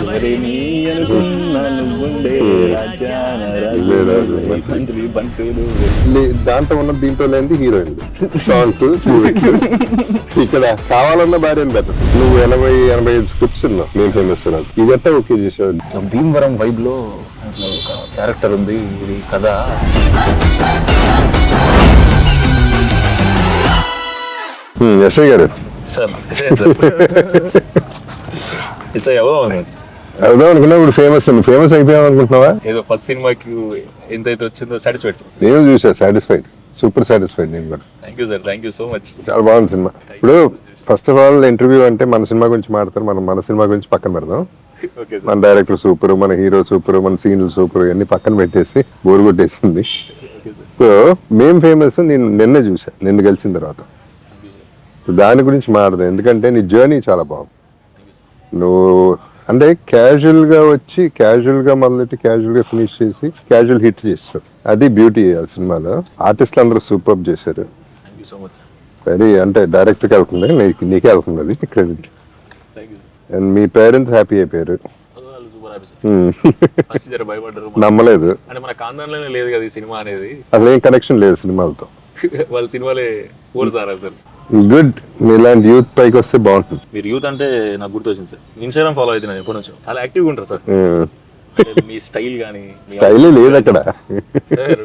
ఎవరేమి అనుకున్నా నువ్వుండే రాజాన రాజు మంత్రి బంటులు. దాంట్లో ఉన్న దీంట్లో లేని హీరోయిన్ సాంగ్స్ ఇక్కడ కావాలన్న భార్యను బెటర్. నువ్వు 80-85 స్క్రిప్ట్స్ ఉన్నావు నేను ఫేమస్ ఇదంతా ఓకే చేసావు. భీమవరం వైబ్ లో ఒక క్యారెక్టర్ ఉంది, ఇది కథ. ఎస్ఐ గారు సార్ అవుదాం అనుకున్నా ఇప్పుడు ఫేమస్ అయిపోయాం అనుకుంటున్నావా? ఏదో ఫస్ట్ సినిమాకి ఎంతైతే వచ్చిందో సాటిస్ఫైడ్ సార్. నేను చూసా సాటిస్ఫైడ్, సూపర్ సాటిస్ఫైడ్. నేను కూడా thank you sir, thank you so much. చాలా బాగుంది సినిమా. ఇప్పుడు ఫస్ట్ ఆఫ్ ఆల్ ఇంటర్వ్యూ అంటే మన సినిమా గురించి మాట్లాడతారు, మనం మన సినిమా గురించి పక్కన పెడదాం. మన డైరెక్టర్ సూపర్, మన హీరో సూపర్, మన సీన్లు సూపర్, ఇవన్నీ పక్కన పెట్టేసి బోర్ కొట్టేసింది. సో మేం ఫేమస్ నేను నిన్నే చూసా, నిన్ను కలిసిన తర్వాత. దాని గురించి మాట్లాడదాం, ఎందుకంటే నీ జర్నీ చాలా బాగుంది. నువ్వు అంటే క్యాజువల్ గా వచ్చి క్యాజువల్ గా మొదలెట్టి క్యాజువల్ గా ఫినిష్ చేసి క్యాజువల్ హిట్ చేస్తారు. అది బ్యూటీ ఆ సినిమాలో. ఆర్టిస్టులు అందరూ సూపర్ చేశారు. వెరీ అంటే డైరెక్టర్ కి వెళ్తుంది, నీకే వెళ్తుంది అది credit. And me parents happy అయిపోయారు. నమ్మలేదు, అసలు ఏం కనెక్షన్ లేదు సినిమాలతో. వాళ్ళ సినిమాలే సార్. గుడ్, మీలాంటి యూత్ పైకి వస్తే బాగుంటుంది. మీరు యూత్ అంటే నాకు గుర్తొచ్చింది సార్, ఇన్స్టాగ్రామ్ ఫాలో అవుతున్నాను ఎప్పటి నుంచో. చాలా యాక్టివ్గా ఉంటారు సార్. మీ స్టైల్ కానీ స్టైల్ లేదు అక్కడ,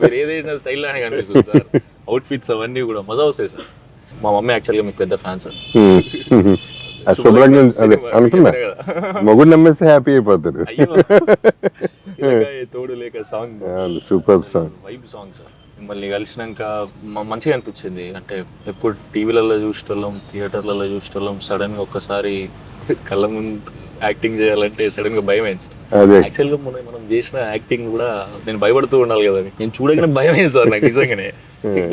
మీరు ఏదైనా స్టైల్ లానే కనిపిస్తుంది సార్. అవుట్ ఫిట్స్ అవన్నీ కూడా మజా వస్తాయి సార్. మా మమ్మీ యాక్చువల్గా మీకు పెద్ద ఫ్యాన్ సార్. అదే అనుకున్నా, మొగుడు నమ్మేస్తే హ్యాపీ అయిపోతారు. తోడు లేక song super song, vibe song sir. మిమ్మల్ని కలిసినాక మంచిగా అనిపించింది. అంటే ఎప్పుడు టీవీలలో చూసేటోళ్ళం, థియేటర్లలో చూసేటోళ్ళం, సడన్ గా ఒక్కసారి కళ్ళ ముందు యాక్టింగ్ చేయాలంటే సడన్ గా భయం అయింది సార్. యాక్చువల్గా మనం చేసిన యాక్టింగ్ కూడా నేను భయపడుతూ ఉండాలి కదా, నేను చూడగానే భయం అయింది సార్ నాకు నిజంగానే.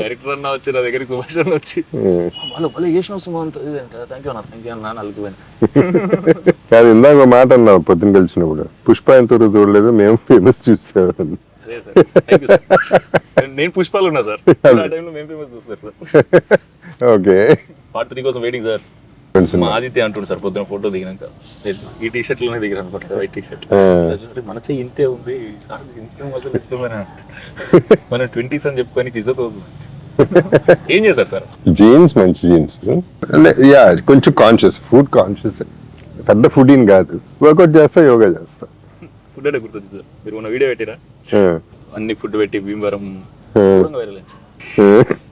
డైరెక్టర్ అన్న వచ్చి నా దగ్గరికి సుభాష్ అన్న వచ్చి వాళ్ళు చేసిన సుమంత్ థ్యాంక్ యూ అన్న అలుగుపోయాను. కాదు ఇందాక మాట అన్నావు పొద్దున్న కలిసినప్పుడు, పుష్ప ఎంత చూడలేదు మేము ఫేమస్ చూసాం. అదే సార్, నేను పుష్పాలు ఉన్నా సార్, ఆ టైంలో మేము ఫేమస్ చూస్తారు సార్. ఓకే, పార్ట్ 3 కోసం వెయిటింగ్ సార్. మా ఆదిత్య అంటుండు సార్ పొద్దున ఫోటో దిగినాక, ఈ టీ షర్ట్ లోనే దిగారు అనుకుంటా, వైట్ టీ షర్ట్. మన చెయ్యి ఇంతే ఉంది మనం 20s అని చెప్పుకొని ఇజ్జత్ అవుతుంది. ఏం చేశారు సార్? జీన్స్, మంచి జీన్స్. యా కొంచెం కాన్షియస్, ఫుడ్ కాన్షియస్. పెద్ద ఫుడ్ ఏం కాదు, వర్కౌట్ చేస్తా, యోగా చేస్తా. ఫుడ్ అంటే గుర్తుంది సార్, మీరు ఉన్న వీడియో పెట్టిరా అన్ని ఫుడ్ పెట్టి భీమవరం వైరల్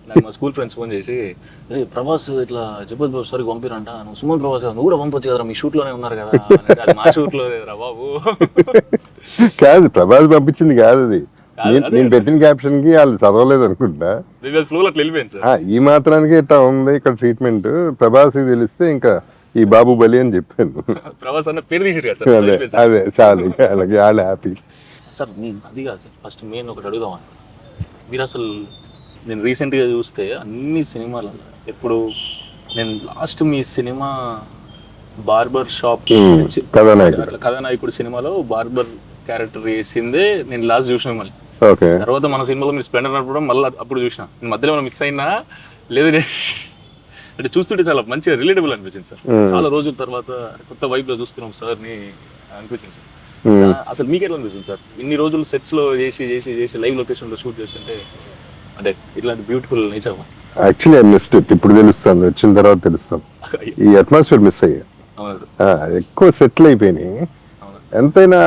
నాకు మా స్కూల్ ఫ్రెండ్స్ ఫోన్ చేసి, ప్రభాస్ ఇట్లా జబర్దస్త్ బాబు సార్ పంపిరంట, నువ్వు సుమన్ ప్రభాస్ నువ్వు కూడా పంపొచ్చు కదా, మీ షూట్ లోనే ఉన్నారు కదా. మా షూట్ లో రా బాబు. కాదు ప్రభాస్ పంపించింది కాదు అది, నేను పెట్టిన క్యాప్షన్ కి వాళ్ళు చదవలేదు అనుకుంటా, ఈ మాత్రానికి ఇట్లా ఉంది ఇక్కడ ట్రీట్మెంట్. ప్రభాస్ కి తెలిస్తే ఇంకా ఈ బాబు బలి అని చెప్పాను. ప్రభాస్ అన్న పేరు తీసారు కదా సార్, అదే చాలు, అలాగే వాళ్ళు హ్యాపీ సార్. నేను అది కాదు సార్, ఫస్ట్ మెయిన్ ఒకటి అడుగుదామని. మీరు అసలు నేను రీసెంట్గా చూస్తే అన్ని సినిమాలలో ఎప్పుడు నేను లాస్ట్ మీ సినిమా బార్బర్ షాప్ కథానాయకుడు సినిమాలో బార్బర్ క్యారెక్టర్ వేసిందే నేను లాస్ట్ చూసిన. మళ్ళీ తర్వాత మన సినిమాలో మీరు స్ప్లెండర్ నడపడం మళ్ళీ అప్పుడు చూసిన. నేను మధ్యలో ఏమైనా మిస్ అయినా లేదు, అంటే చూస్తుంటే చాలా మంచిగా రిలేటబుల్ అనిపించింది సార్. చాలా రోజుల తర్వాత కొత్త వైబ్ లో చూస్తున్నాం సార్ ని అనిపించింది సార్. అసలు మీకు ఎట్లా అనిపిస్తుంది సార్, ఇన్ని రోజులు సెట్స్ లో చేసి చేసి చేసి లైవ్ లొకేషన్ లో షూట్ చేస్తుంటే, అంటే ఇట్లాంటి beautiful nature? Actually I missed it. ఇప్పుడు తెలుస్తాను, వచ్చిన తర్వాత తెలుస్తాను. ఈ అట్మాస్ఫియర్ మిస్ అయ్యా, ఎక్కువ సెటిల్ అయిపోయినాయి. ఎంతైనా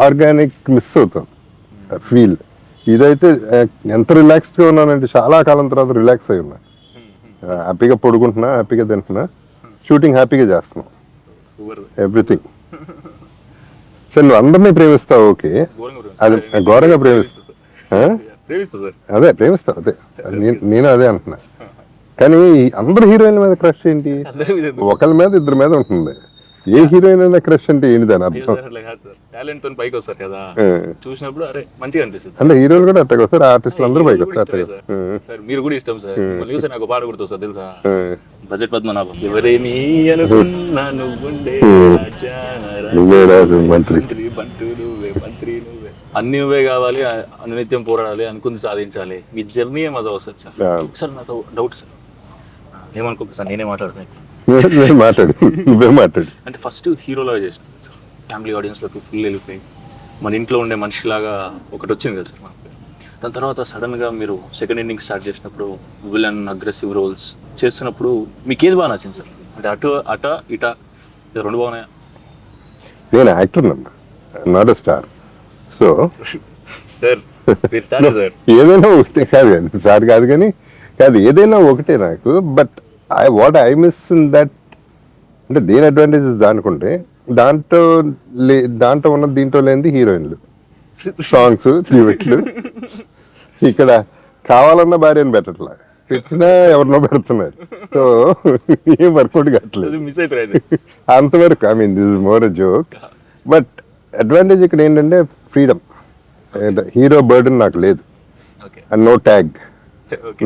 ఆర్గానిక్ మిస్ అవుతాం ఫీల్. ఇదైతే ఎంత రిలాక్స్డ్ గా ఉన్నానంటే చాలా కాలం తర్వాత రిలాక్స్ అయి ఉన్నా, హ్యాపీగా పడుకుంటున్నా, హ్యాపీగా తింటున్నా, షూటింగ్ హ్యాపీగా చేస్తున్నాం, ఎవ్రీథింగ్. సరే నువ్వు అందరినీ ప్రేమిస్తావు, ఓకే, అది ఘోరంగా ప్రేమిస్తా, అదే ప్రేమిస్తావు, అదే నేను అదే అంటున్నా. కానీ అందరు హీరోయిన్ల మీద క్రష్ ఏంటి? ఒకళ్ళ మీద ఇద్దరి మీద ఉంటుంది. ఏ హీరోయిన్ అయినా క్రష్ అంటే ఏంటి దాని అర్థం? చూసినప్పుడు అరే మంచిగా అనిపిస్తుంది. అంటే హీరోలు కూడా అట్టగా వస్తారు, ఆర్టిస్టులు అందరూ పైకి వస్తారు. మీరు కూడా ఇష్టం సార్, చూస్తే నాకు పాట గుర్తు సార్ తెలుసా, బడ్జెట్ పద్మనాభం. ఎవరేమి అనుకున్నా నువ్వుండే మంత్రి అన్ని నువ్వే కావాలి, అనునిత్యం పోరాడాలి, అనుకుంది సాధించాలి, మీ జర్నీ ఏమదో వస్తుంది సార్. సార్ నాకు డౌట్ సార్, ఏమనుకోక సార్ నేనే మాట్లాడుతున్నాను. మాట్లాడు, నువ్వే మాట్లాడు. అంటే ఫస్ట్ హీరోలో చేసిన సార్, ఫ్యామిలీ ఆడియన్స్లోకి ఫుల్ వెళ్ళిపోయి మన ఇంట్లో ఉండే మనిషిలాగా ఒకటి వచ్చింది కదా సార్ మనకి. దాని తర్వాత సడన్గా మీరు సెకండ్ ఇన్నింగ్ స్టార్ట్ చేసినప్పుడు విలన్ అగ్రెసివ్ రోల్స్ చేస్తున్నప్పుడు మీకు ఏది బాగా నచ్చింది సార్? అంటే అట ఇట రెండు బాగున్నాయా? నేను యాక్టర్ అన్నా, not a star. So sir మీరు స్టార్ సార్. ఏదైనా ఒకటే కాదు కానీ సార్ కాదు కానీ కాదు, ఏదైనా ఒకటే నాకు. But what I miss in that అంటే దేని అడ్వాంటేజెస్ దానికుంటే దాంట్లో ఉన్న దీంట్లో లేనిది హీరోయిన్లు, సాంగ్స్, డ్యూయెట్లు. ఇక్కడ కావాలన్న భార్యను పెట్టట్లా, పెట్టినా ఎవరినో పెడుతున్నారు. సో ఏం వర్కౌట్ కావట్లేదు మిస్ అవుతారు అంతవరకు. I mean this is more a joke. But advantage ఇక్కడ ఏంటంటే ఫ్రీడమ్. హీరో బర్డన్ నాకు లేదు, అండ్ నో ట్యాగ్,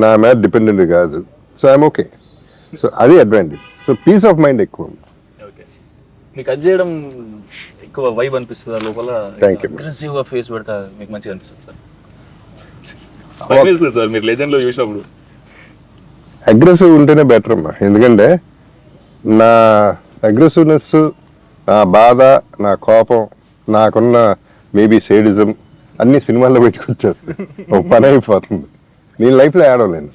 నా మీద డిపెండెంట్ కాదు. So I'm okay. సో అది advantage. So peace of mind ఎక్కువ ఉంది. మీకు అది చేయడం ఎక్కువ వైబ్ అనిపిస్తుందా లోపల? Thank you. అగ్రెసివ్గా ఫేస్ పెడతా మీకు మంచిగా అనిపిస్తుంది సార్? సార్ మీరు లెజెండ్లో చూసినప్పుడు అగ్రెసివ్ ఉంటేనే బెటర్ అమ్మా. ఎందుకంటే నా అగ్రెసివ్నెస్, నా బాధ, నా కోపం, నాకున్న మేబీ సేడిజం అన్ని సినిమాల్లో పెట్టుకొచ్చేస్తాయి. ఒక పని అయిపోతుంది. నేను లైఫ్లో ఏడవలేను,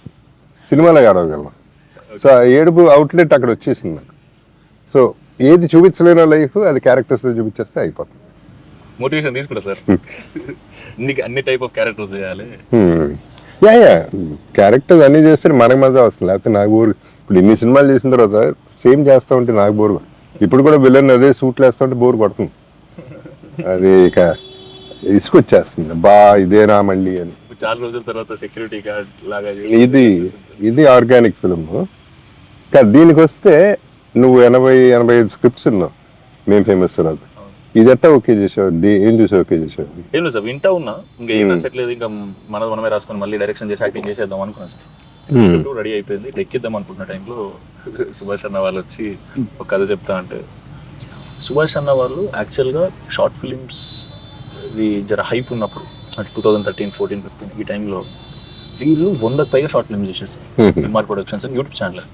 సినిమాలో ఏడవగలను. సో ఆ ఏడుపు అవుట్లెట్ అక్కడ వచ్చేసింది నాకు. సో ఏది చూపించలేనో లైఫ్ అది క్యారెక్టర్స్లో చూపించేస్తే అయిపోతుంది. మోటివేషన్ తీసుకుంటా సార్. నీకు అన్ని టైప్ ఆఫ్ క్యారెక్టర్స్ చేయాలి. యా క్యారెక్టర్స్ అన్ని చేస్తే మనకు మజా వస్తుంది. లేకపోతే నాకు బోర్. ఇప్పుడు ఇన్ని సినిమాలు చేసిన తర్వాత సేమ్ చేస్తూ ఉంటే నాకు బోర్. ఇప్పుడు కూడా విలన్ అదే సూట్లు వేస్తూ ఉంటే బోర్ కొడుతుంది. అది ఇక ఇసుకొచ్చేస్తుంది, ఇదేనా మళ్ళీ అని. చాలా రోజుల తర్వాత సెక్యూరిటీ గార్డ్ లాగా ఇది ఆర్గానిక్ ఫిల్మ్. కానీ దీనికి వస్తే నువ్వు 80-85 స్క్రిప్ట్స్ ఉన్నావు మేము ఫేమస్ తర్వాత. ఇది ఎట్టా ఓకే చేసావు? ఏం చూసి ఓకే చేసావు? ఏం లేదు సార్, వింటా ఉన్నా. ఇంకా ఏం నచ్చట్లేదు, ఇంకా మనమే రాసుకొని మళ్ళీ డైరెక్షన్ చేసి యాక్టింగ్ చేసేద్దాం అనుకున్నా సార్. స్క్రిప్ట్ రెడీ అయిపోయింది, ఎక్కిద్దాం అనుకుంటున్న టైంలో సుభాష్ అన్న వాళ్ళు వచ్చి ఒక కథ చెప్తా అంటే. సుభాష్ అన్న వాళ్ళు యాక్చువల్గా షార్ట్ ఫిలిమ్స్ జర హైప్ ఉన్నప్పుడు అంటే 2013, 14, 15 ఈ టైంలో వీళ్ళు 100కి పైగా షార్ట్ ఫిల్మ్స్ చేసేస్తారు. ఎంఆర్ ప్రొడక్షన్స్ అని యూట్యూబ్ ఛానల్.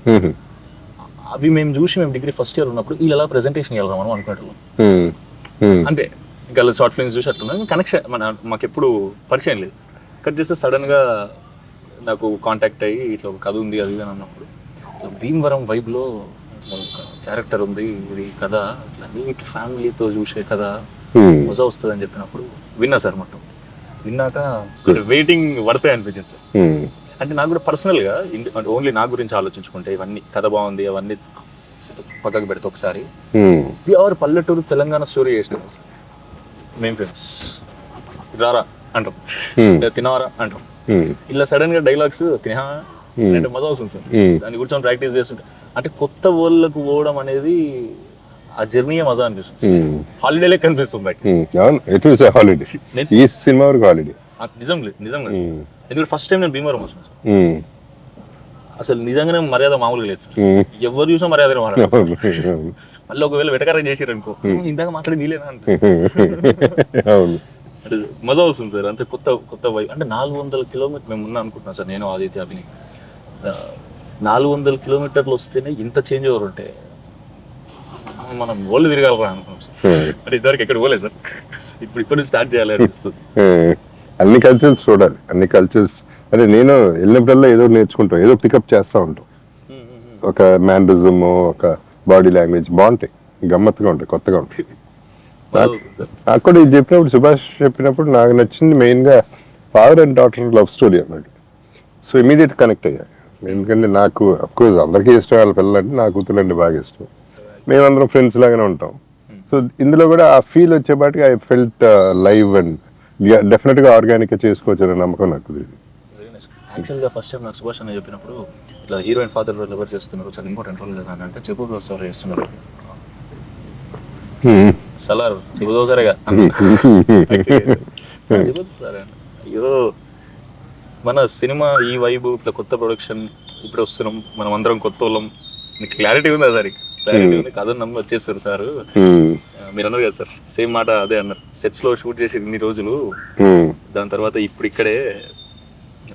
అవి మేము చూసి మేము డిగ్రీ ఫస్ట్ ఇయర్ ఉన్నప్పుడు వీళ్ళు ఎలా ప్రెజెంటేషన్ వెళ్ళాం మనం అనుకునేటోళ్ళం. అంతే, ఇంకా షార్ట్ ఫిల్మ్స్ చూసి అట్లున్నాం. కనెక్షన్ మాకు ఎప్పుడు పరిచయం లేదు. కట్ చేస్తే సడన్గా నాకు కాంటాక్ట్ అయ్యి ఇట్లా ఒక కథ ఉంది అది అని అన్నప్పుడు, భీమవరం వైబ్లో క్యారెక్టర్ ఉంది, ఇది కథ ఇట్లా నీట్ ఫ్యామిలీతో చూసే కథ మజా వస్తుంది అని చెప్పినప్పుడు విన్నా సార్. మొత్తం విన్నాక వెయిటింగ్ పడతాయి అనిపించింది సార్. అంటే నాకు కూడా పర్సనల్గా అంటే ఓన్లీ నా గురించి ఆలోచించుకుంటే ఇవన్నీ కథ బాగుంది అవన్నీ పక్కకు పెడితే ఒకసారి ప్యూర్ పల్లెటూరు తెలంగాణ స్టోరీ చేసినాం అసలు. మేము ఫేమస్ రారా అంటాం, తినవరా అంటాం. ఇలా సడన్ గా డైలాగ్స్ తినా అంటే మజా వస్తుంది సార్. దాన్ని కూర్చొని ప్రాక్టీస్ చేస్తుంటే అంటే కొత్త వరల్డ్కు పోవడం అనేది ఆ జర్నీ మజా అనిపిస్తుంది. హాలిడే లెక్క అనిపిస్తుంది. నిజంగా ఎందుకంటే ఫస్ట్ టైం నేను భీమవరం వస్తున్నాను సార్. అసలు నిజంగానే మర్యాద మామూలుగా లేదు సార్. ఎవరు చూసినా మర్యాద మళ్ళీ ఒకవేళ వెటకారం చేసారు అనుకో, ఇందాక మాట్లాడి నీలేనా అనిపిస్తుంది. అంటే మజా వస్తుంది సార్. అంతే కొత్త వైపు. అంటే 400 కిలోమీటర్ మేము ఉన్నా అనుకుంటున్నాం సార్, నేను ఆదిత్య అభిని. 400 కిలోమీటర్లు వస్తేనే ఇంత చేంజ్ ఓవర్ ఉంటే మనం ఓళ్ళు తిరగాలరా అనుకున్నాం సార్. అంటే ఇద్దరికి ఎక్కడ పోలేదు సార్. ఇప్పుడు స్టార్ట్ చేయాలి అనిపిస్తుంది. అన్ని కల్చర్స్ చూడాలి, అన్ని కల్చర్స్. అంటే నేను వెళ్ళినప్పుడల్లా ఏదో నేర్చుకుంటాం, ఏదో పికప్ చేస్తూ ఉంటాం. ఒక మ్యానరిజం, ఒక బాడీ లాంగ్వేజ్ బాగుంటాయి, గమ్మత్తుగా ఉంటాయి, కొత్తగా ఉంటాయి. అక్కడ ఇది చెప్పినప్పుడు, సుభాష్ చెప్పినప్పుడు నాకు నచ్చింది మెయిన్గా father and daughter love story అన్నాడు. సో ఇమీడియట్ కనెక్ట్ అయ్యా. ఎందుకంటే నాకు అఫ్కోర్స్ అందరికీ ఇష్టం వాళ్ళ పిల్లలంటే, నా కూతురు అంటే బాగా ఇష్టం. మేమందరం ఫ్రెండ్స్ లాగానే ఉంటాం. సో ఇందులో కూడా ఆ ఫీల్ వచ్చేపాటికి ఐ ఫెల్ట్ లైవ్ అండ్ డెఫినెట్గా ఆర్గానిక్గా చేసుకోవచ్చు అనే నమ్మకం నాకు కుదిరింది. యాక్చువల్గా ఫస్ట్ టైం నాకు సుభాష్ అన్న చెప్పినప్పుడు ఇట్లా హీరోయిన్ ఫాదర్ రోల్ ఎవరు చేస్తున్నారు, చాలా ఇంపార్టెంట్ రోల్ కదా అని అంటే చెప్పుకో సార్ చేస్తున్నారు. సలార్ చెబుదో సరేగా సరే అయ్యో మన సినిమా ఈ వైబు ఇట్లా కొత్త ప్రొడక్షన్ ఇప్పుడు వస్తున్నాం, మనం అందరం కొత్త వాళ్ళం. నీకు క్లారిటీ ఉందా సార్? క్లారిటీ ఉంది. కథ నమ్మి వచ్చేస్తారు సార్. మీరు అన్నారు కదా సార్, సేమ్ మాట అదే అన్నారు. సెట్స్ లో షూట్ చేసి ఇన్ని రోజులు, దాని తర్వాత ఇప్పుడు ఇక్కడే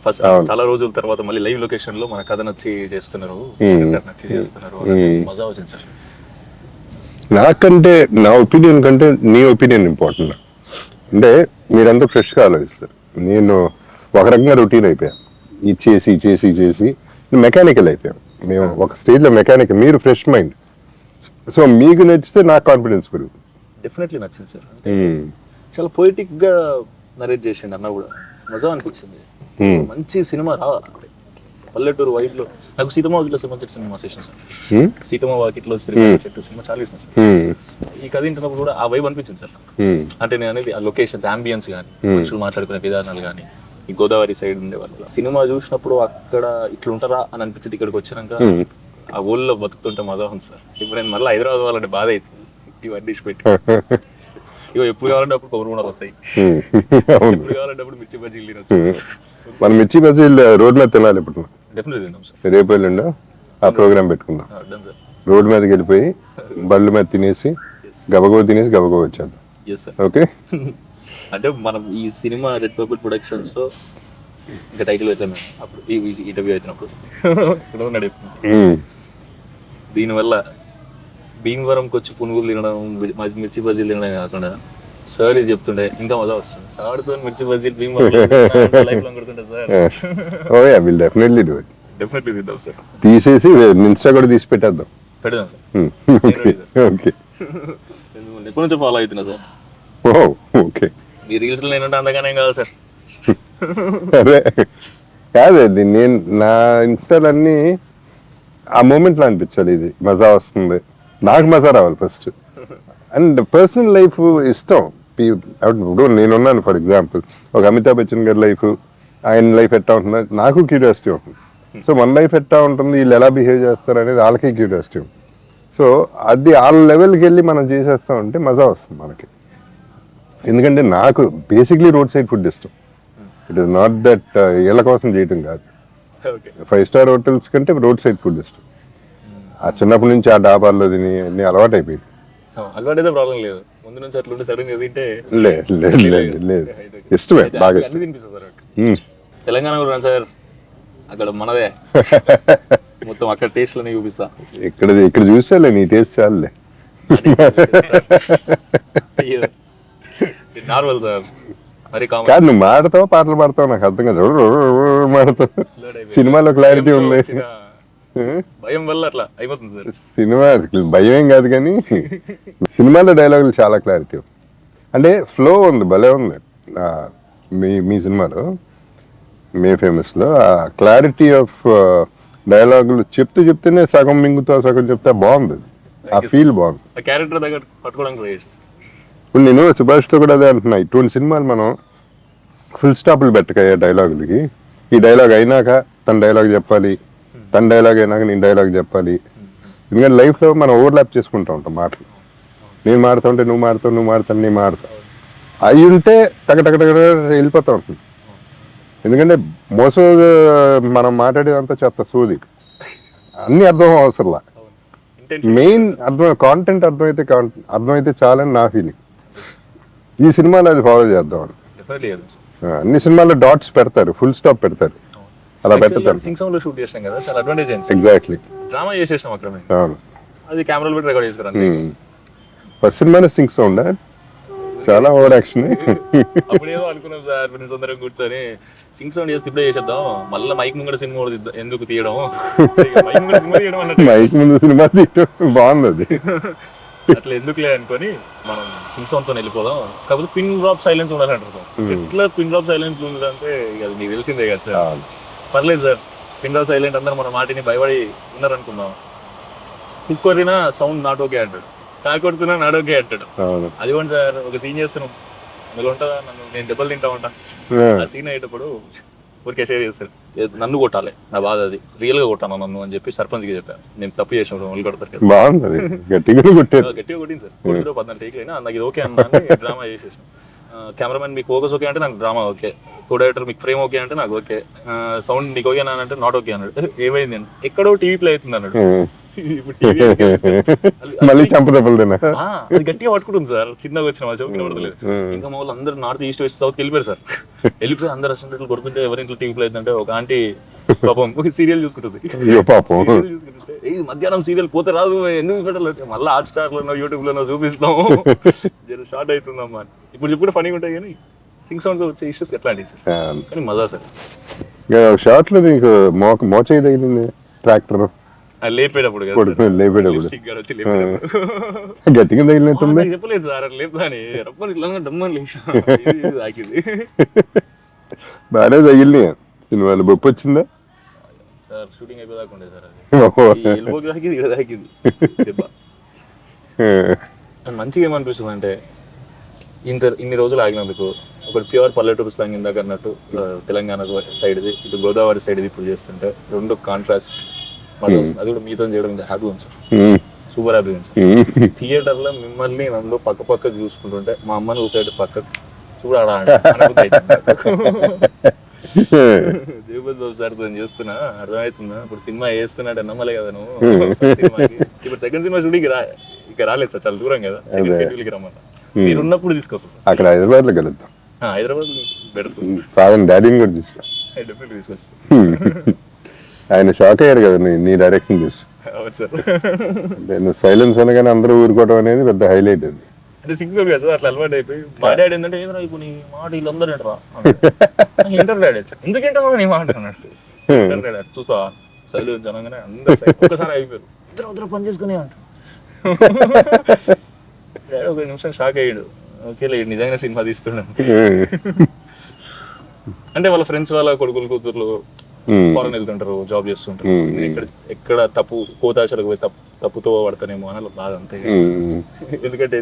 ఫస్ట్ చాలా రోజుల తర్వాత మళ్ళీ లైవ్ లొకేషన్ లో మన కథ నచ్చి చేస్తున్నారు, నచ్చి చేస్తున్నారు. మజా వచ్చింది సార్. నాకంటే నా ఒపీనియన్ కంటే నీ ఒపీనియన్ ఇంపార్టెంట్. అంటే మీరంతా ఫ్రెష్గా ఆలోచిస్తారు, నేను ఒక రకంగా రొటీన్ అయిపోయాను. ఇది చేసి చేసి చేసి మెకానికల్ అయిపోయాం. మేము ఒక స్టేజ్లో మెకానికల్, మీరు ఫ్రెష్ మైండ్. సో మీకు నచ్చితే నాకు కాన్ఫిడెన్స్ పెరుగుతుంది. డెఫినెట్లీ నచ్చింది సార్. చాలా పొయిటిక్గా నరేట్ చేసిండు అన్న కూడా, మజా అనిపించింది. మంచి సినిమా పల్లెటూరు వైబ్లో. నాకు సీతమ్మ వాకిట్లో సినిమా చెట్టు సినిమా చేసిన సార్. సీతమ్మ వాకిట్లో సినిమా చెట్టు సినిమా చాలా ఇష్టం సార్. ఈ కథ వింటున్నప్పుడు కూడా ఆ వైబ్ అనిపించింది సార్. అంటే నేను అనేది ఆ లొకేషన్స్, అంబియన్స్ కానీ, మనుషులు మాట్లాడుకునే విధానాలు కానీ, ఈ గోదావరి సైడ్ ఉండే వాళ్ళు సినిమా చూసినప్పుడు అక్కడ ఇట్లుంటారా అని అనిపించింది. ఇక్కడికి వచ్చినాక ఆ ఊళ్ళో బతుకుతుంటే మజా ఉంది సార్. ఇప్పుడు నేను మళ్ళీ హైదరాబాద్ వాళ్ళంటే బాధ అవుతుంది. ఇవన్నీ పెట్టి ఇగో ఎప్పుడు కావాలంటే అప్పుడు కొబ్బరి బొండాలు వస్తాయి, ఎప్పుడు కావాలంటే అప్పుడు మిర్చి బజ్జీలు తినొచ్చు. మనం మిర్చి బజ్జీలు రోడ్ మీద తినాలి. ఇప్పుడు డెఫినెట్లీ తింటాం సార్. రేపు వెళ్ళిండో ఆ ప్రోగ్రామ్ పెట్టుకుందాం. రోడ్ మీదకి వెళ్ళిపోయి బళ్ళు మీద తినేసి గబగబ తినేసి గబగబ వచ్చేద్దాం. ఓకే. అంటే మనం ఈ సినిమా రెడ్ పర్పుల్ ప్రొడక్షన్స్ లో ఇంకా టైటిల్ అయితే మేము అప్పుడు ఈ ఇంటర్వ్యూ అవుతున్నప్పుడు దీనివల్ల భీమవరంకి వచ్చి పునుగులు తినడం, మిర్చి బజ్జీలు తినడం కాకుండా సార్ ఇది చెప్తుండే ఇంకా మజా వస్తుంది. సార్తో మిర్చి బజ్జీలు భీమవరం కొడుతుంటే sir. Oh yeah, will definitely do it. Definitely తింటాం సార్. తీసేసి ఇన్స్టా కూడా తీసి పెట్టేద్దాం. పెడదాం సార్. ఓకే. ఎప్పటి నుంచో ఫాలో అవుతున్నా సార్. ఓ ఓకే. మీ రీల్స్ లో నేనంటే అంతగానే కాదు సార్. అదే కాదు, నేను నా ఇన్స్టాలన్నీ ఆ మూమెంట్లో అనిపించాలి, ఇది మజా వస్తుంది, నాకు మజా రావాలి ఫస్ట్. అండ్ పర్సనల్ లైఫ్ ఇష్టం. ఇప్పుడు నేనున్నాను ఫర్ ఎగ్జాంపుల్, ఒక అమితాబ్ బచ్చన్ గారి లైఫ్, ఆయన లైఫ్ ఎట్టా ఉంటుందో నాకు క్యూరియాసిటీ ఉంటుంది. సో మన లైఫ్ ఎట్టా ఉంటుంది, వీళ్ళు ఎలా బిహేవ్ చేస్తారు అనేది వాళ్ళకి క్యూరియాసిటీ ఉంటుంది. సో అది వాళ్ళ లెవెల్కి వెళ్ళి మనం చేసేస్తామంటే మజా వస్తుంది మనకి. ఎందుకంటే నాకు బేసిక్లీ రోడ్ సైడ్ ఫుడ్ ఇష్టం. ఇట్ ఈస్ నాట్ దట్ ఇళ్ళ కోసం చేయటం కాదు. 5 స్టార్ హోటల్స్ కంటే రోడ్ సైడ్ ఫుడ్ ఇష్టం. ఆ చిన్నప్పటి నుంచి ఆ డాబాల్లో తిని అన్ని అలవాటు అయిపోయింది. అలవాటైతే ప్రాబ్లం లేదు, ముందు నుంచి అట్లా సడన్ తింటే లేదు ఇష్టమే, బాగా ఇష్టం. తినిపిస్తుంది సార్. తెలంగాణ కూడా సార్, అక్కడ మనదే మొత్తం అక్కడ టేస్ట్ లోనే చూపిస్తా. ఇక్కడ చూసేలే, నీ టేస్ట్ చాలులే. నార్మల్ సార్, మరి కాదు నువ్వు మాడతావు, పాటలు పాడతావు, నాకు అర్థం కాదు. మాడతావు, సినిమాలో క్లారిటీ ఉంది. భయం వల్ల అట్లా అయిపోతుంది సార్. సినిమా భయం ఏం కాదు కానీ సినిమాలో డైలాగులు చాలా క్లారిటీ, అంటే ఫ్లో ఉంది, భలే ఉంది. మీ సినిమాలో మే ఫేమస్లో ఆ క్లారిటీ ఆఫ్ డైలాగులు చెప్తేనే సగం మింగుతా సగం చెప్తే బాగుంది. ఆ ఫీల్ బాగుంది. క్యారెక్టర్ దగ్గర పట్టుకోవడానికి ట్రై చేసి. ఇప్పుడు నేను సుభాష్తో కూడా అదే అంటున్నా, ఇటువంటి సినిమాలు మనం ఫుల్ స్టాప్లు పెట్టక డైలాగులకి. ఈ డైలాగ్ అయినాక తన డైలాగ్ చెప్పాలి, తన డైలాగ్ అయినాక నేను డైలాగ్ చెప్పాలి. ఎందుకంటే లైఫ్లో మనం ఓవర్లాప్ చేసుకుంటూ ఉంటాం మాటలు. నేను మాడుతూ ఉంటే నువ్వు మాడుతావు, నువ్వు మాడుతాను నేను మాడుతావు. అవి ఉంటే టక వెళ్ళిపోతూ ఉంటుంది. ఎందుకంటే మనం మాట్లాడేదంతా చెత్త సోది, అన్నీ అర్థం అవసరంలా. మెయిన్ కాంటెంట్ అర్థమైతే చాలని నా ఫీలింగ్. ఈ సినిమాలో అది ఫాలో చేద్దాం. అన్ని సినిమాల్లో డాట్స్ పెడతారు, ఫుల్ స్టాప్ పెడతారు, అలా పెడతారు. షూట్ చేసాం కదా, చాలా అడ్వాంటేజ్ అయింది. ఎగ్జాక్ట్లీ. డ్రామా చేసేసాం అక్కడ, అది కెమెరాలో పెట్టి రికార్డ్ చేసుకున్నాం. ఫస్ట్ సినిమానే సింగ్ సౌండ్, చాలా ఓవర్ యాక్షన్. అప్పుడు ఏదో అనుకున్నాం సార్, ఫ్రెండ్స్ అందరం కూర్చొని సింగ్ సౌండ్ చేస్తే ఇప్పుడే చేసేద్దాం, మళ్ళీ మైక్ ముందు సినిమా ఎందుకు తీయడం, మైక్ ముందు సినిమా తీయడం బాగుంది. అట్లా ఎందుకులే అనుకొని మనం సింగ్ సౌండ్ తో వెళ్ళిపోదాం. కాకపోతే పిన్ డ్రాప్ సైలెన్స్ ఉండాలంటారు. ఇట్లా పిన్ డ్రాప్ సైలెన్స్ ఉందంటే అది మీకు తెలిసిందే కదా సార్. పర్లేదు సార్, పిన్ డ్రాప్ సైలెంట్ అందరూ మన మాటిని భయపడి ఉన్నారనుకుందాం. కుక్కరినా సౌండ్ నాట్ ఓకే అంటాడు, కాకొడుతున్నా నాట్ ఓకే అంటాడు. అది కూడా సార్ ఒక సీన్ చేస్తున్నాం, అందులో ఉంటుందా నన్ను నేను దెబ్బలు తింటా ఉంటా. ఆ సీన్ అయ్యేటప్పుడు ఊరికే షేర్ చేస్తారు, నన్ను కొట్టాలి, నా బాధ అది, రియల్ గా కొట్టాను నన్ను అని చెప్పి సర్పంచ్కి చెప్పాను. నేను తప్పు చేసినప్పుడు వాళ్ళు కొడతారు కదా, బాగుంది, గట్టిగా కొట్టింది సార్. 14 టేక్ అయినా నాకు ఇది ఓకే అన్నా, డ్రామా చేసేసాను. కెమెరామెన్ మీకు ఫోకస్ ఓకే అంటే నాకు డ్రామా ఓకే, కో డైరెక్టర్ మీకు ఫ్రేమ్ ఓకే అంటే నాకు ఓకే, సౌండ్ నీకు ఓకే అంటే నాట్ ఓకే అన్నాడు. ఏమైంది అని, ఎక్కడో టీవీ ప్లే అవుతుంది అన్నాడు. మళ్ళీ చంపదెబ్బలు అది గట్టిగా పట్టుకుంటుంది సార్. చిన్నగా వచ్చిన మా చౌకి పడతలేదు. ఇంకా మా వాళ్ళు అందరూ నార్త్ ఈస్ట్ వెస్ట్ సౌత్ వెళ్ళిపోయారు సార్. వెళ్ళిపోయి అందరు రెస్టారెంట్లు కొడుతుంటే ఎవరి ఇంట్లో టీవీ ప్లే అవుతుందంటే ఒక ఆంటీ పాపం సీరియల్ చూసుకుంటుంది. ఇది మధ్యాహ్నం సీరియల్ పోతే రాదు ఎందుకు పెట్టలేదు, మళ్ళీ హాట్ స్టార్లోనో యూట్యూబ్లోనో చూపిస్తాం, జర షార్ట్ అవుతుందమ్మా. ఇప్పుడు చెప్పుడు ఫనీగా ఉంటాయి కానీ సింగ్ సౌండ్ వచ్చే ఇష్యూస్ ఎట్లాంటివి సార్, కానీ మజా సార్. షార్ట్ లో నీకు మోచేయి తగిలింది ట్రాక్టర్ లేపేటప్పుడు లేపేటప్పుడు వచ్చి లేపేటప్పుడు గట్టిగా తగిలినట్టుంది. నాకు చెప్పలేదు సార్ అట్లా లేపుతాని రప్పని ఇట్లా డమ్మని లేచా తాకింది. బాగానే తగిలినాయి సినిమాలు. బొప్పు వచ్చిందా సార్? షూటింగ్ అయిపోదాకా ఉండే సార్, అది ఎల్బోకి తాకింది, ఇక్కడ తాకింది దెబ్బ. మంచిగా ఏమనిపిస్తుంది అంటే ఇన్ని రోజులు ఆగినందుకు ఒకటి ప్యూర్ పల్లెటూరు స్లాంగ్ ఇందాక అన్నట్టు తెలంగాణ సైడ్ది, ఇటు గోదావరి సైడ్ది ఇప్పుడు చేస్తుంటే రెండు కాంట్రాస్ట్ అది కూడా మీతో చేయడం హ్యాపీ ఉంది సార్, సూపర్ హ్యాపీ ఉంది సార్. థియేటర్ లో మిమ్మల్ని నన్ను పక్క చూసుకుంటుంటే మా అమ్మని చూసాడు పక్క చూడాడా జగపతి బాబు సార్ తో చేస్తున్నా అర్థమవుతుందా, ఇప్పుడు సినిమా వేస్తున్నాడు నమ్మలే కదా నువ్వు సినిమాకి. ఇప్పుడు సెకండ్ సినిమా షూటింగ్ ఇక రాలేదు సార్, చాలా దూరం కదా, సెకండ్ షెడ్యూల్కి రమ్మన్నా. మీరు ఉన్నప్పుడు తీసుకొస్తా సార్, అక్కడ హైదరాబాద్ లో కలుద్దాం. హైదరాబాద్ పెడుతుంది ఫాదర్ డాడీని కూడా తీసుకురా, డెఫినెట్ తీసుకొస్తా. ఆయన షాక్ అయ్యారు కదా నీ డైరెక్షన్ చూసి. అవును సార్, నేను సైలెన్స్ అనగానే అందరూ ఊరుకోవడం అనేది పెద్ద హైలైట్ అది. అంటే సిక్స్ కదా సార్, అట్లా అలవాటు అయిపోయి మా డాడీ ఏంటంటే ఏదో ఇప్పుడు నీ మాట వీళ్ళందరూ ఏంటరా ఇంటర్ డాడీ ఎందుకు ఏంటో నీ మాట అన్నట్టు ఇంటర్ డాడీ చూసా చదువు జనంగానే అందరూ ఒక్కసారి అయిపోయారు, ఇద్దరు పని చేసుకునే అంటారు. డాడీ ఒక నిమిషం షాక్ అయ్యాడు, ఓకేలే నిజంగా సినిమా తీస్తున్నాను. అంటే వాళ్ళ ఫ్రెండ్స్ వాళ్ళ కొడుకులు కూతుర్లు ఫారెన్ వెళ్తుంటారు, జాబ్ చేస్తుంటారు, ఎక్కడ తప్పు కోతాశలకు పోయి తప్పుతో పడతానేమో అని బాధ అంతే. ఎందుకంటే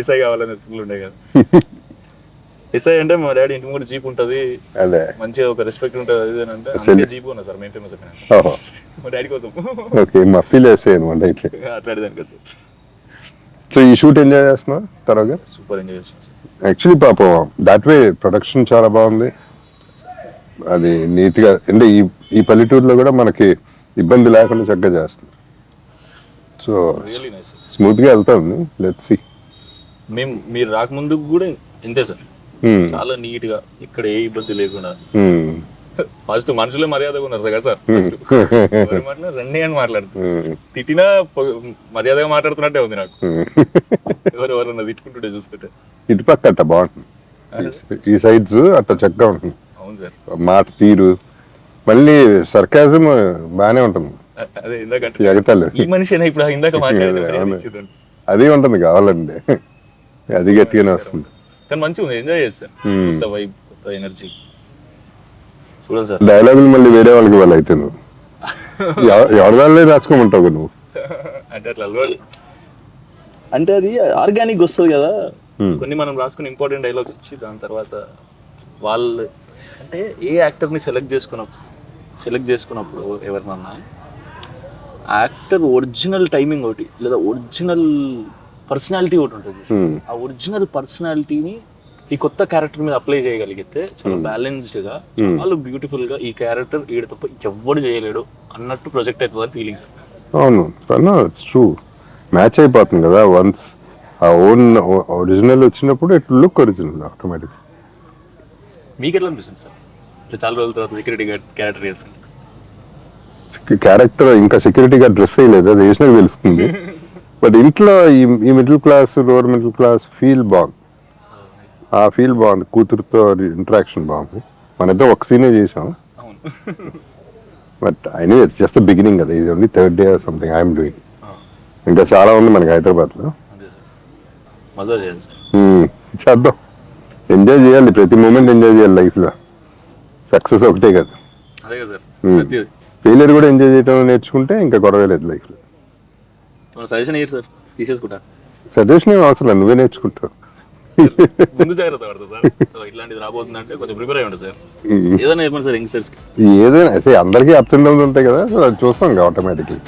ఎస్ఐ కావాలనే ఉండే కదా. ఎస్ఐ అంటే మా డాడీ ఇంటి ముందు జీప్ ఉంటది, మంచిగా ఒక రెస్పెక్ట్ ఉంటది, అది అంటే అందుకే జీప్ ఉన్నా సార్ మేము ఫేమస్ అయిపోయినా మా డాడీ కోసం. అట్లాంటిదాని కదా. సో ఈ షూట్ ఎంజాయ్ చేస్తున్నా తర్వాత సూపర్ ఎంజాయ్ చేస్తున్నాం సార్. యాక్చువల్లీ పాపం దాట్ వే ప్రొడక్షన్ చాలా బాగుంది, అది నీట్ గా. అంటే ఈ పల్లెటూరులో కూడా మనకి ఇబ్బంది లేకుండా చక్కగా చేస్తుంది. సో స్మూత్ గా వెళ్తా ఉంది. Let's see. మీరు రాకముందు కూడా ఇంతే సార్, చాలా నీట్ గా ఇక్కడ ఏ ఇబ్బంది లేకుండా. ఫస్ట్ మనుషులే మర్యాదగా ఉన్నారు కదా సార్, రండి అని మాట్లాడుతున్నారు, తిట్టినా మర్యాదగా మాట్లాడుతున్నట్టే ఉంది నాకు. ఎవరెవరన్నా తిట్టుకుంటుంటే చూస్తుంటే ఇటుపక్క అట్ట బాగుంటుంది, ఈ సైడ్స్ అట్ట చక్కగా ఉంటుంది. అవును సార్, మాట తీరు మళ్ళీ సర్కాజం బానే ఉంటుంది. అదే ఇందాక ఎగతాలు ఈ మనిషి ఇప్పుడు ఇందాక మాట్లాడేది అది ఉంటుంది కావాలండి, అది గట్టిగానే వస్తుంది. కానీ మంచిగా ఉంది, ఎంజాయ్ చేస్తాను. కొత్త వైబ్, కొత్త ఎనర్జీ చూడాలి సార్. డైలాగులు మళ్ళీ వేరే వాళ్ళకి వాళ్ళు అయితే నువ్వు ఎవరిదాళ్ళే రాసుకోమంటావు నువ్వు. అంటే అట్లా అలవాటు, అంటే అది ఆర్గానిక్ వస్తుంది కదా. కొన్ని మనం రాసుకుని ఇంపార్టెంట్ డైలాగ్స్ ఇచ్చి దాని తర్వాత వాళ్ళు అంటే ఏ యాక్టర్ని సెలెక్ట్ చేసుకున్నప్పుడు ఎవరినన్నా యాక్టర్ ఒరిజినల్ టైమింగ్ ఒకటి లేదా ఒరిజినల్ పర్సనాలిటీ ఒకటి ఉంటుంది. ఆ ఒరిజినల్ పర్సనాలిటీని ఈ కొత్త క్యారెక్టర్ మీద అప్లై చేయగలిగితే చాలా బ్యాలెన్స్డ్ గా, చాలా బ్యూటిఫుల్ గా ఈ క్యారెక్టర్ ఈడ తప్ప ఎవడు చేయలేడు అన్నట్టు ప్రొజెక్ట్ అవుతుంది ఫీలింగ్. అవును, ఇట్స్ ట్రూ, మ్యాచ్ అయిపోతుంది కదా. వన్స్ ఆ ఓన్ ఒరిజినల్ వచ్చినప్పుడు ఇట్ లుక్ ఒరిజినల్ ఆటోమేటిక్. మీకు ఎట్లా అనిపిస్తుంది సార్ ఇట్లా చాలా రోజుల తర్వాత సెక్యూరిటీ గార్డ్ క్యారెక్టర్ చేస్తుంది? క్యారెక్టర్ ఇంకా సెక్యూరిటీ గార్డ్ డ్రెస్ అయ్యలేదు, అది వేసినా తెలుస్తుంది. బట్ ఇంట్లో ఈ middle class lower middle class feel బాగుంది, ఆ ఫీల్ బాగుంది. కూతురుతో ఇంటరాక్షన్ బాగుంది. మన ఇద్దరు ఒక సీనే చేసాం, but I know it's just the beginning కదా. ఇది only third day or something I'm doing. ఇంకా చాలా ఉంది మనకి హైదరాబాద్లో. మజా చేయాలి సార్, చేద్దాం, ఎంజాయ్ చేయాలి, ప్రతి మూమెంట్ ఎంజాయ్ చేయాలి లైఫ్లో. సక్సెస్ ఒకటే కదా, అదే కదా సార్. ఫెయిలియర్ కూడా ఎంజాయ్ చేయడం నేర్చుకుంటే ఇంకా గొడవ లేదు లైఫ్లో. సజెషన్ ఇయ్యారు సార్, తీసేసుకుంటా. సజెషన్ ఏం అవసరం లేదు, నువ్వే నేర్చుకుంటావు. ముందు జాగ్రత్త పడతా సార్, ఇట్లాంటిది రాబోతుందంటే కొంచెం ప్రిపేర్ అయ్యి ఉంటుంది సార్. ఏదైనా చెప్పండి సార్ యంగ్స్టర్స్కి. ఏదైనా అయితే అందరికీ అప్స్ అండ్ డౌన్స్ ఉంటాయి కదా, అది చూస్తాం ఆటోమేటిక్లీ.